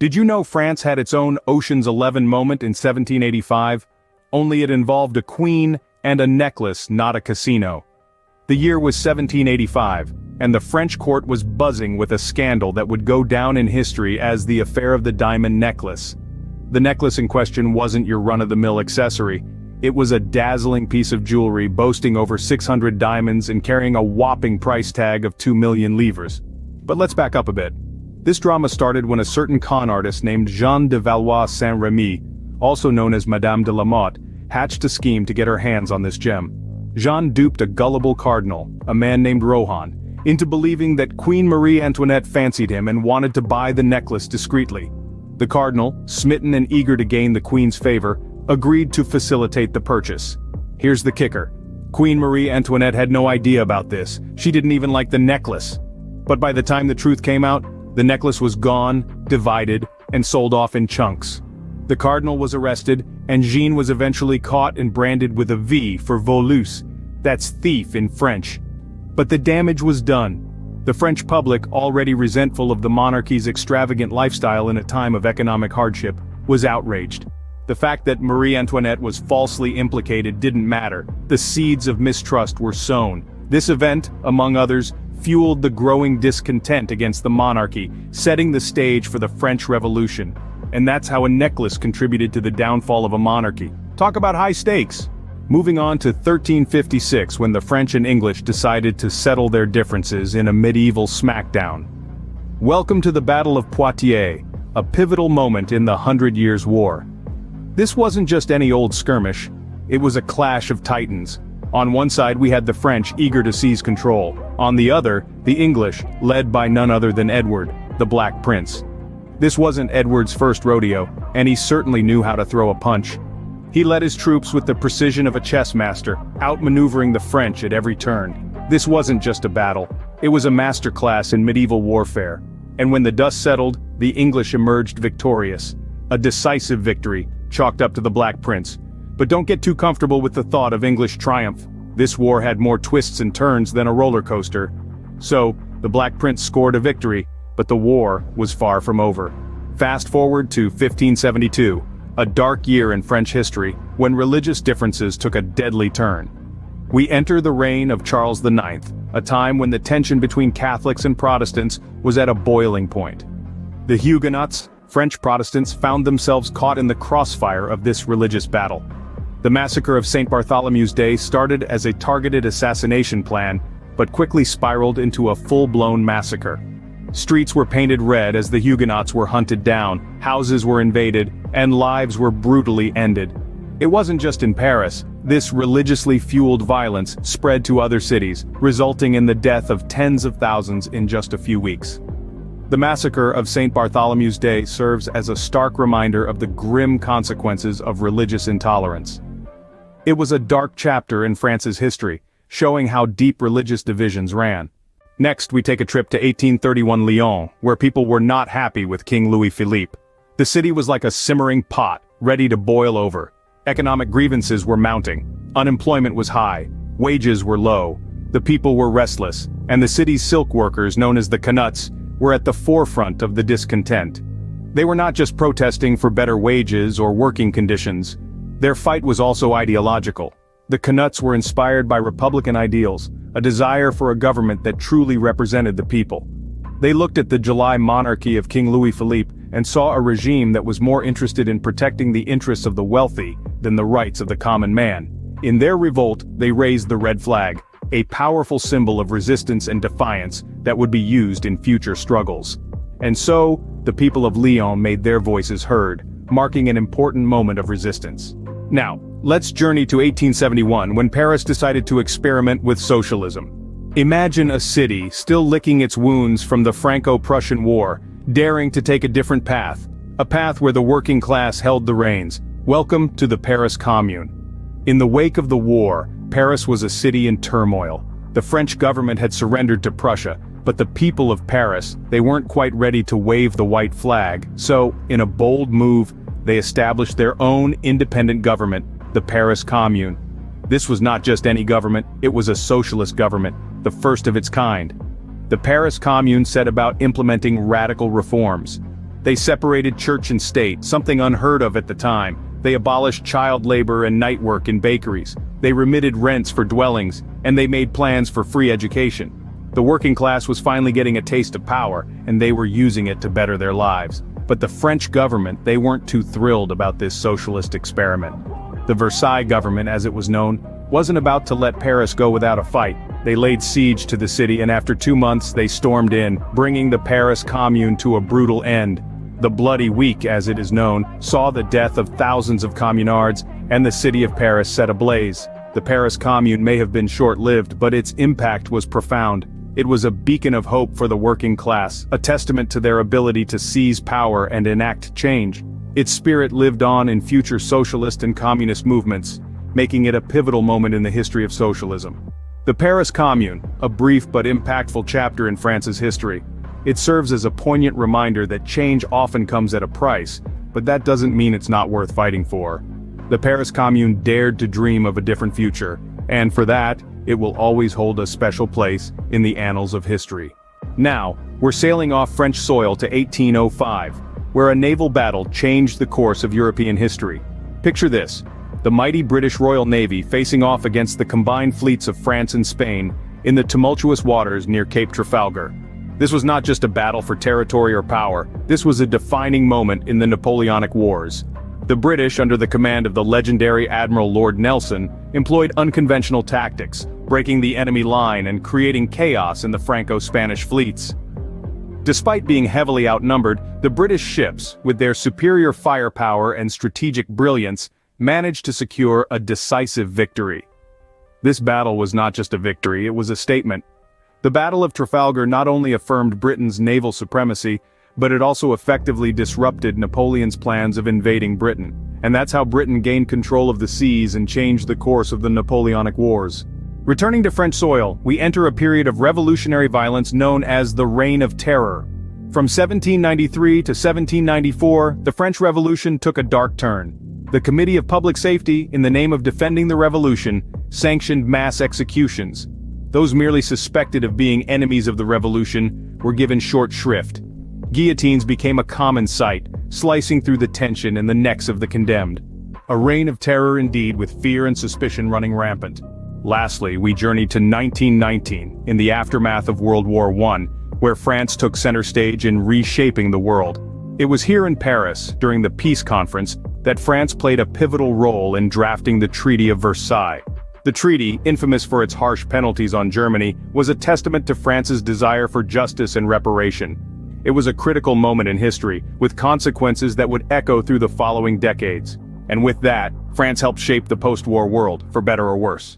Did you know France had its own Ocean's 11 moment in 1785? Only it involved a queen and a necklace, not a casino. The year was 1785, and the French court was buzzing with a scandal that would go down in history as the affair of the diamond necklace. The necklace in question wasn't your run-of-the-mill accessory. It was a dazzling piece of jewelry boasting over 600 diamonds and carrying a whopping price tag of 2 million livres. But let's back up a bit. This drama started when a certain con artist named Jeanne de Valois Saint-Remy, also known as Madame de la Motte, hatched a scheme to get her hands on this gem. Jeanne duped a gullible cardinal, a man named Rohan, into believing that Queen Marie Antoinette fancied him and wanted to buy the necklace discreetly. The cardinal, smitten and eager to gain the queen's favor, agreed to facilitate the purchase. Here's the kicker. Queen Marie Antoinette had no idea about this. She didn't even like the necklace. But by the time the truth came out, the necklace was gone, divided, and sold off in chunks. The cardinal was arrested, and Jeanne was eventually caught and branded with a V for voleuse. That's thief in French. But the damage was done. The French public, already resentful of the monarchy's extravagant lifestyle in a time of economic hardship, was outraged. The fact that Marie Antoinette was falsely implicated didn't matter. The seeds of mistrust were sown. This event, among others, fueled the growing discontent against the monarchy, setting the stage for the French Revolution. And that's how a necklace contributed to the downfall of a monarchy. Talk about high stakes! Moving on to 1356, when the French and English decided to settle their differences in a medieval smackdown. Welcome to the Battle of Poitiers, a pivotal moment in the 100 Years' War. This wasn't just any old skirmish, it was a clash of titans. On one side we had the French eager to seize control, on the other, the English, led by none other than Edward, the Black Prince. This wasn't Edward's first rodeo, and he certainly knew how to throw a punch. He led his troops with the precision of a chess master, outmaneuvering the French at every turn. This wasn't just a battle, it was a masterclass in medieval warfare. And when the dust settled, the English emerged victorious. A decisive victory, chalked up to the Black Prince. But don't get too comfortable with the thought of English triumph. This war had more twists and turns than a roller coaster. So, the Black Prince scored a victory, but the war was far from over. Fast forward to 1572, a dark year in French history, when religious differences took a deadly turn. We enter the reign of Charles IX, a time when the tension between Catholics and Protestants was at a boiling point. The Huguenots, French Protestants, found themselves caught in the crossfire of this religious battle. The Massacre of St. Bartholomew's Day started as a targeted assassination plan, but quickly spiraled into a full-blown massacre. Streets were painted red as the Huguenots were hunted down, houses were invaded, and lives were brutally ended. It wasn't just in Paris. This religiously fueled violence spread to other cities, resulting in the death of tens of thousands in just a few weeks. The Massacre of St. Bartholomew's Day serves as a stark reminder of the grim consequences of religious intolerance. It was a dark chapter in France's history, showing how deep religious divisions ran. Next, we take a trip to 1831 Lyon, where people were not happy with King Louis-Philippe. The city was like a simmering pot, ready to boil over. Economic grievances were mounting. Unemployment was high. Wages were low. The people were restless, and the city's silk workers, known as the Canuts, were at the forefront of the discontent. They were not just protesting for better wages or working conditions. Their fight was also ideological. The Canuts were inspired by Republican ideals, a desire for a government that truly represented the people. They looked at the July monarchy of King Louis-Philippe and saw a regime that was more interested in protecting the interests of the wealthy than the rights of the common man. In their revolt, they raised the red flag, a powerful symbol of resistance and defiance that would be used in future struggles. And so, the people of Lyon made their voices heard, marking an important moment of resistance. Now, let's journey to 1871, when Paris decided to experiment with socialism. Imagine a city still licking its wounds from the Franco-Prussian War, daring to take a different path, a path where the working class held the reins. Welcome to the Paris Commune. In the wake of the war, Paris was a city in turmoil. The French government had surrendered to Prussia, but the people of Paris, they weren't quite ready to wave the white flag, so, in a bold move, they established their own independent government, the Paris Commune. This was not just any government, it was a socialist government, the first of its kind. The Paris Commune set about implementing radical reforms. They separated church and state, something unheard of at the time. They abolished child labor and night work in bakeries. They remitted rents for dwellings, and they made plans for free education. The working class was finally getting a taste of power, and they were using it to better their lives. But the French government, they weren't too thrilled about this socialist experiment. The Versailles government, as it was known, wasn't about to let Paris go without a fight. They laid siege to the city, and after 2 months they stormed in, bringing the Paris Commune to a brutal end. The Bloody Week, as it is known, saw the death of thousands of communards, and the city of Paris set ablaze. The Paris Commune may have been short-lived, but its impact was profound. It was a beacon of hope for the working class, a testament to their ability to seize power and enact change. Its spirit lived on in future socialist and communist movements, making it a pivotal moment in the history of socialism. The Paris Commune, a brief but impactful chapter in France's history. It serves as a poignant reminder that change often comes at a price, but that doesn't mean it's not worth fighting for. The Paris Commune dared to dream of a different future, and for that, it will always hold a special place in the annals of history. Now, we're sailing off French soil to 1805, where a naval battle changed the course of European history. Picture this: the mighty British Royal Navy facing off against the combined fleets of France and Spain in the tumultuous waters near Cape Trafalgar. This was not just a battle for territory or power, this was a defining moment in the Napoleonic Wars. The British, under the command of the legendary Admiral Lord Nelson, employed unconventional tactics, breaking the enemy line and creating chaos in the Franco-Spanish fleets. Despite being heavily outnumbered, the British ships, with their superior firepower and strategic brilliance, managed to secure a decisive victory. This battle was not just a victory, it was a statement. The Battle of Trafalgar not only affirmed Britain's naval supremacy, but it also effectively disrupted Napoleon's plans of invading Britain. And that's how Britain gained control of the seas and changed the course of the Napoleonic Wars. Returning to French soil, we enter a period of revolutionary violence known as the Reign of Terror. From 1793 to 1794, the French Revolution took a dark turn. The Committee of Public Safety, in the name of defending the revolution, sanctioned mass executions. Those merely suspected of being enemies of the revolution were given short shrift. Guillotines became a common sight, slicing through the tension and the necks of the condemned. A reign of terror indeed, with fear and suspicion running rampant. Lastly, we journeyed to 1919, in the aftermath of World War I, where France took center stage in reshaping the world. It was here in Paris, during the peace conference, that France played a pivotal role in drafting the Treaty of Versailles. The treaty, infamous for its harsh penalties on Germany, was a testament to France's desire for justice and reparation. It was a critical moment in history, with consequences that would echo through the following decades. And with that, France helped shape the post-war world, for better or worse.